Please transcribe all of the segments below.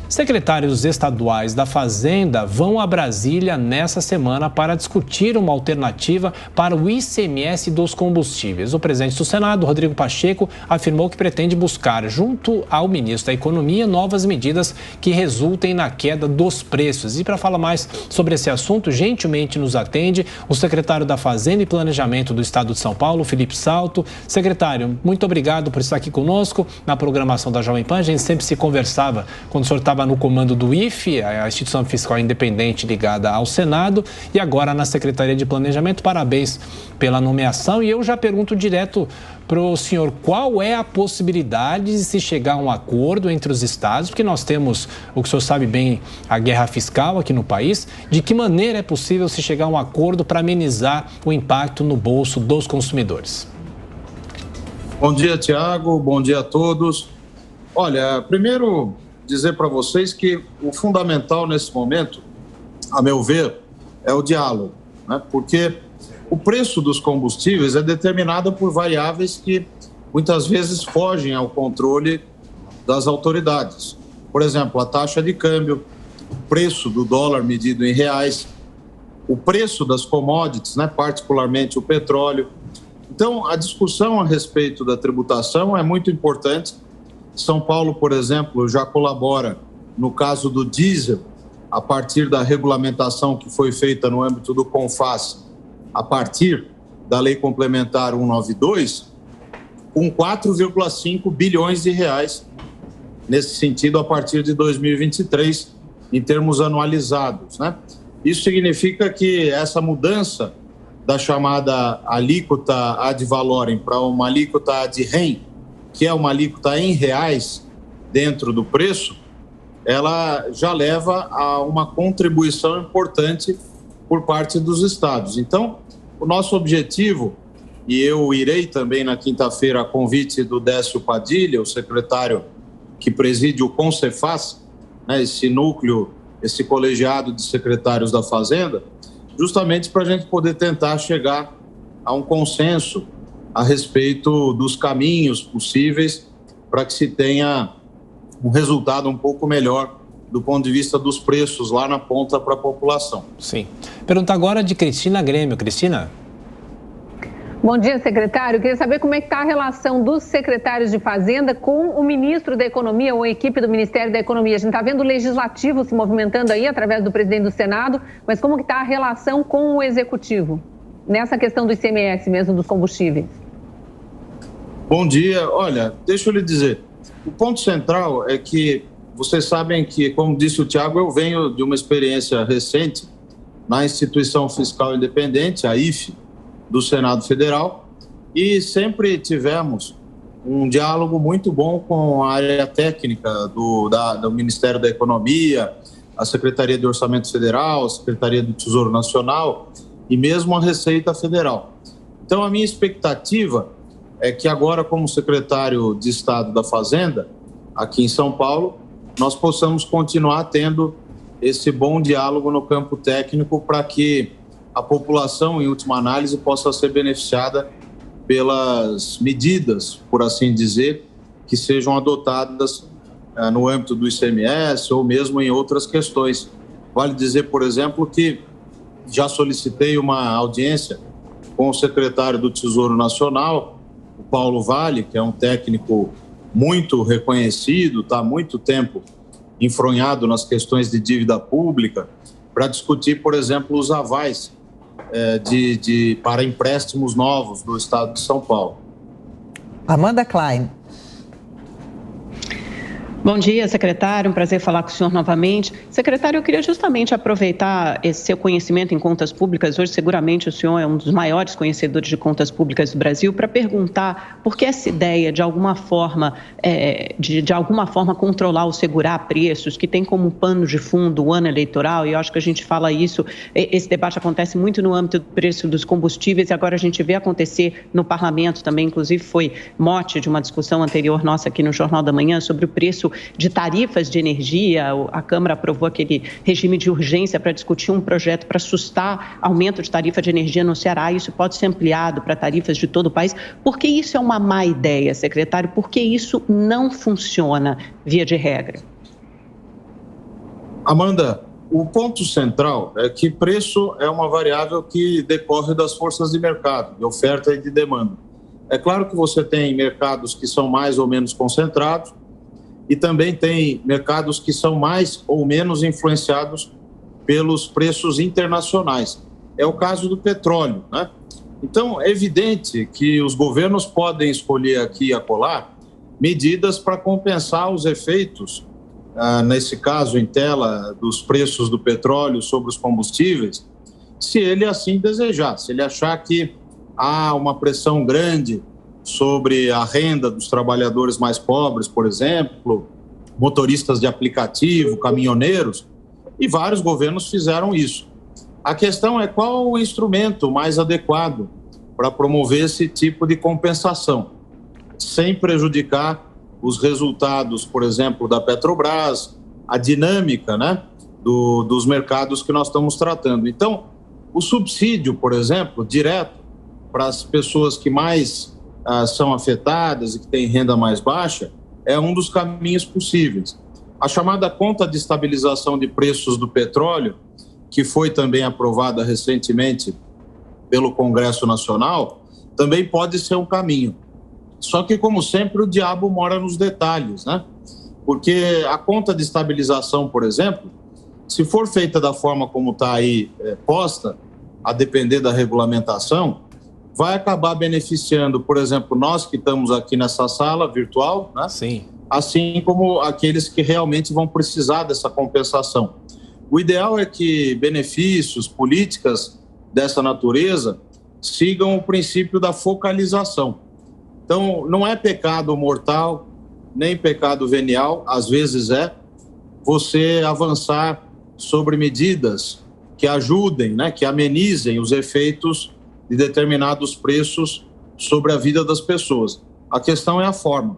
Secretários estaduais da Fazenda vão a Brasília nessa semana para discutir uma alternativa para o ICMS dos combustíveis. O presidente do Senado, Rodrigo Pacheco, afirmou que pretende buscar, junto ao ministro da Economia, novas medidas que resultem na queda dos preços. E para falar mais sobre esse assunto, gentilmente nos atende o secretário da Fazenda e Planejamento do Estado de São Paulo, Felipe Salto. Secretário, muito obrigado por estar aqui conosco na programação da Jovem Pan. A gente sempre se conversava quando o senhor estava no comando do IFE, a instituição fiscal independente ligada ao Senado, e agora na Secretaria de Planejamento. Parabéns pela nomeação. E eu já pergunto direto para o senhor, qual é a possibilidade de se chegar a um acordo entre os estados, porque nós temos, o que o senhor sabe bem, a guerra fiscal aqui no país. De que maneira é possível se chegar a um acordo para amenizar o impacto no bolso dos consumidores? Bom dia, Tiago. Bom dia a todos. Olha, primeiro dizer para vocês que o fundamental nesse momento, a meu ver, é o diálogo, né? Porque o preço dos combustíveis é determinado por variáveis que muitas vezes fogem ao controle das autoridades. Por exemplo, a taxa de câmbio, o preço do dólar medido em reais, o preço das commodities, né? Particularmente o petróleo. Então, a discussão a respeito da tributação é muito importante. São Paulo, por exemplo, já colabora no caso do diesel, a partir da regulamentação que foi feita no âmbito do CONFAS, a partir da Lei Complementar 192, com 4,5 bilhões de reais, nesse sentido, a partir de 2023, em termos anualizados, né? Isso significa que essa mudança da chamada alíquota ad valorem para uma alíquota ad rem, que é uma alíquota em reais dentro do preço, ela já leva a uma contribuição importante por parte dos estados. Então, o nosso objetivo, e eu irei também na quinta-feira a convite do Décio Padilha, o secretário que preside o CONCEFAS, né, esse núcleo, esse colegiado de secretários da Fazenda, justamente para a gente poder tentar chegar a um consenso a respeito dos caminhos possíveis para que se tenha um resultado um pouco melhor do ponto de vista dos preços lá na ponta para a população. Sim. Pergunta agora de Cristina Grêmio. Cristina? Bom dia, secretário. Queria saber como é que está a relação dos secretários de Fazenda com o ministro da Economia ou a equipe do Ministério da Economia. A gente está vendo o Legislativo se movimentando aí através do presidente do Senado, mas como que está a relação com o Executivo nessa questão do ICMS mesmo, dos combustíveis? Bom dia. Olha, deixa eu lhe dizer, o ponto central é que vocês sabem que, como disse o Tiago, eu venho de uma experiência recente na Instituição Fiscal Independente, a IFE, do Senado Federal, e sempre tivemos um diálogo muito bom com a área técnica do Ministério da Economia, a Secretaria de Orçamento Federal, a Secretaria do Tesouro Nacional e mesmo a Receita Federal. Então, a minha expectativa é que agora, como secretário de Estado da Fazenda, aqui em São Paulo, nós possamos continuar tendo esse bom diálogo no campo técnico para que a população, em última análise, possa ser beneficiada pelas medidas, por assim dizer, que sejam adotadas no âmbito do ICMS ou mesmo em outras questões. Vale dizer, por exemplo, que já solicitei uma audiência com o secretário do Tesouro Nacional, o Paulo Vale, que é um técnico muito reconhecido, está há muito tempo enfronhado nas questões de dívida pública, para discutir, por exemplo, os avais para empréstimos novos do Estado de São Paulo. Amanda Klein. Bom dia, secretário. Um prazer falar com o senhor novamente. Secretário, eu queria justamente aproveitar esse seu conhecimento em contas públicas. Hoje, seguramente, o senhor é um dos maiores conhecedores de contas públicas do Brasil, para perguntar por que essa ideia, de alguma forma, de alguma forma controlar ou segurar preços, que tem como pano de fundo o ano eleitoral, e eu acho que a gente fala isso, esse debate acontece muito no âmbito do preço dos combustíveis, e agora a gente vê acontecer no parlamento também, inclusive foi mote de uma discussão anterior nossa aqui no Jornal da Manhã sobre o preço de tarifas de energia. A Câmara aprovou aquele regime de urgência para discutir um projeto para sustar aumento de tarifa de energia no Ceará. Isso pode ser ampliado para tarifas de todo o país. Por que isso é uma má ideia, secretário? Por que isso não funciona, via de regra? Amanda, o ponto central é que preço é uma variável que decorre das forças de mercado, de oferta e de demanda. É claro que você tem mercados que são mais ou menos concentrados e também tem mercados que são mais ou menos influenciados pelos preços internacionais. É o caso do petróleo, né? Então, é evidente que os governos podem escolher aqui e acolá medidas para compensar os efeitos, nesse caso em tela, dos preços do petróleo sobre os combustíveis, se ele assim desejar, se ele achar que há uma pressão grande sobre a renda dos trabalhadores mais pobres, por exemplo, motoristas de aplicativo, caminhoneiros, e vários governos fizeram isso. A questão é qual o instrumento mais adequado para promover esse tipo de compensação, sem prejudicar os resultados, por exemplo, da Petrobras, a dinâmica, né, dos mercados que nós estamos tratando. Então, o subsídio, por exemplo, direto para as pessoas que mais são afetadas e que têm renda mais baixa, é um dos caminhos possíveis. A chamada conta de estabilização de preços do petróleo, que foi também aprovada recentemente pelo Congresso Nacional, também pode ser um caminho. Só que, como sempre, o diabo mora nos detalhes, né? Porque a conta de estabilização, por exemplo, se for feita da forma como está aí posta, a depender da regulamentação, vai acabar beneficiando, por exemplo, nós que estamos aqui nessa sala virtual, né? Sim. Assim como aqueles que realmente vão precisar dessa compensação. O ideal é que benefícios, políticas dessa natureza sigam o princípio da focalização. Então, não é pecado mortal, nem pecado venial, às vezes é, você avançar sobre medidas que ajudem, né, que amenizem os efeitos de determinados preços sobre a vida das pessoas. A questão é a forma.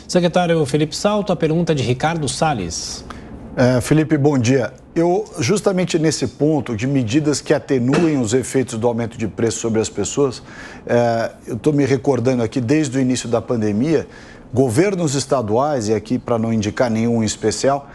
Secretário Felipe Salto, a pergunta de Ricardo Salles. Felipe, bom dia. Eu, justamente nesse ponto de medidas que atenuem os efeitos do aumento de preço sobre as pessoas, eu estou me recordando aqui, desde o início da pandemia, governos estaduais, e aqui para não indicar nenhum em especial,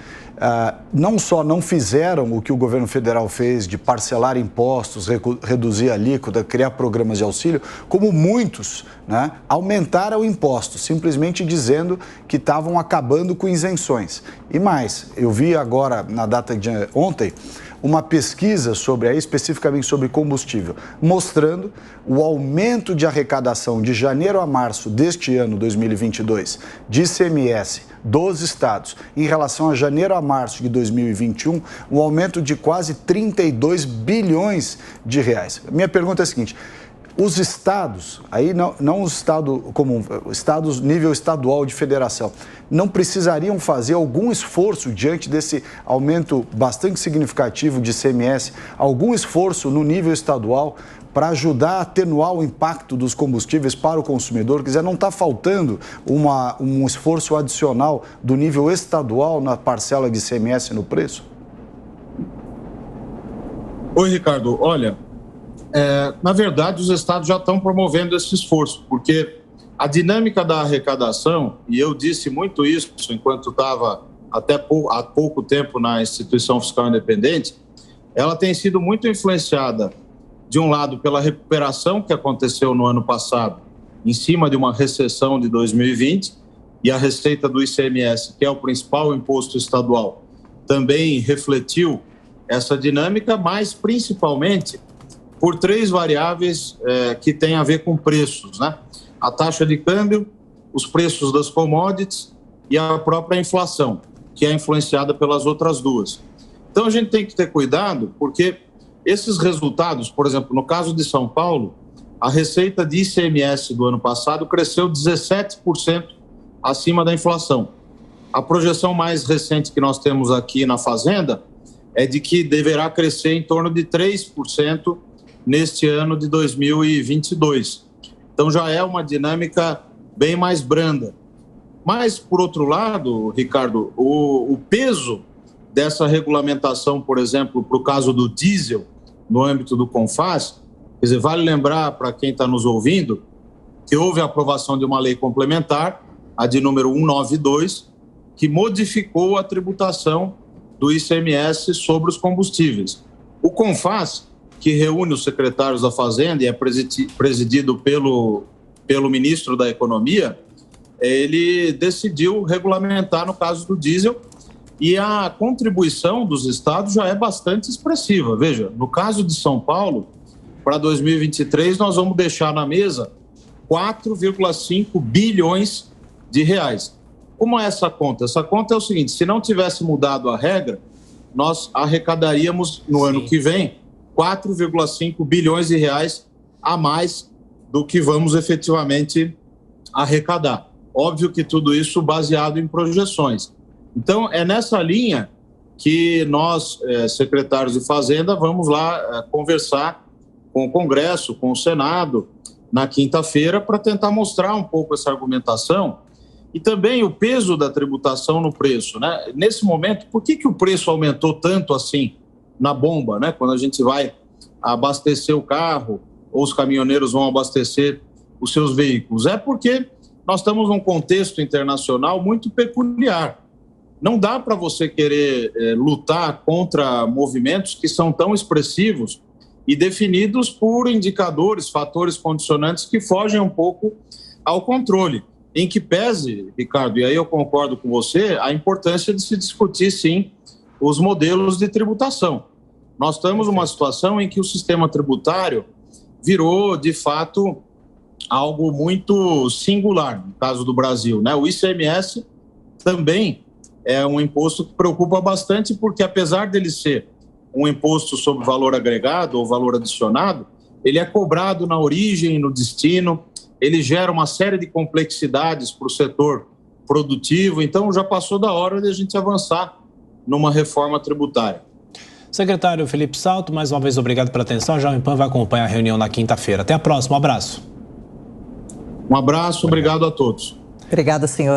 não só não fizeram o que o governo federal fez de parcelar impostos, reduzir a alíquota, criar programas de auxílio, como muitos, né, aumentaram impostos, simplesmente dizendo que estavam acabando com isenções. E mais, eu vi agora, na data de ontem, uma pesquisa especificamente sobre combustível, mostrando o aumento de arrecadação de janeiro a março deste ano, 2022, de ICMS dos estados, em relação a janeiro a março de 2021, um aumento de quase 32 bilhões de reais. Minha pergunta é a seguinte: os estados, aí não o estado comum, estados nível estadual de federação, não precisariam fazer algum esforço diante desse aumento bastante significativo de ICMS, algum esforço no nível estadual para ajudar a atenuar o impacto dos combustíveis para o consumidor? Quer dizer, não está faltando um esforço adicional do nível estadual na parcela de ICMS no preço? Oi, Ricardo. Olha, na verdade, os estados já estão promovendo esse esforço, porque a dinâmica da arrecadação, e eu disse muito isso enquanto estava até há pouco tempo na Instituição Fiscal Independente, ela tem sido muito influenciada, de um lado, pela recuperação que aconteceu no ano passado, em cima de uma recessão de 2020, e a receita do ICMS, que é o principal imposto estadual, também refletiu essa dinâmica, mas principalmente por três variáveis que têm a ver com preços, né? A taxa de câmbio, os preços das commodities e a própria inflação, que é influenciada pelas outras duas. Então, a gente tem que ter cuidado, porque esses resultados, por exemplo, no caso de São Paulo, a receita de ICMS do ano passado cresceu 17% acima da inflação. A projeção mais recente que nós temos aqui na Fazenda é de que deverá crescer em torno de 3% neste ano de 2022. Então, já é uma dinâmica bem mais branda. Mas, por outro lado, Ricardo, o peso dessa regulamentação, por exemplo, para o caso do diesel, no âmbito do CONFAS, quer dizer, vale lembrar para quem está nos ouvindo que houve a aprovação de uma lei complementar, a de número 192, que modificou a tributação do ICMS sobre os combustíveis. O CONFAS, que reúne os secretários da Fazenda e é presidido pelo ministro da Economia, ele decidiu regulamentar no caso do diesel, e a contribuição dos estados já é bastante expressiva. Veja, no caso de São Paulo, para 2023, nós vamos deixar na mesa 4,5 bilhões de reais. Como é essa conta? Essa conta é o seguinte: se não tivesse mudado a regra, nós arrecadaríamos no ano que vem 4,5 bilhões de reais a mais do que vamos efetivamente arrecadar. Óbvio que tudo isso baseado em projeções. Então, é nessa linha que nós, secretários de Fazenda, vamos lá conversar com o Congresso, com o Senado, na quinta-feira, para tentar mostrar um pouco essa argumentação e também o peso da tributação no preço, né? Nesse momento, por que o preço aumentou tanto assim na bomba, né? Quando a gente vai abastecer o carro ou os caminhoneiros vão abastecer os seus veículos? É porque nós estamos num contexto internacional muito peculiar. Não dá para você querer lutar contra movimentos que são tão expressivos e definidos por indicadores, fatores condicionantes que fogem um pouco ao controle. Em que pese, Ricardo, e aí eu concordo com você, a importância de se discutir, sim, os modelos de tributação. Nós estamos numa situação em que o sistema tributário virou, de fato, algo muito singular, no caso do Brasil, né? O ICMS também é um imposto que preocupa bastante, porque apesar dele ser um imposto sobre valor agregado ou valor adicionado, ele é cobrado na origem e no destino, ele gera uma série de complexidades para o setor produtivo, então já passou da hora de a gente avançar numa reforma tributária. Secretário Felipe Salto, mais uma vez obrigado pela atenção. A Jovem Pan vai acompanhar a reunião na quinta-feira. Até a próxima, um abraço. Um abraço, obrigado a todos. Obrigada, senhor.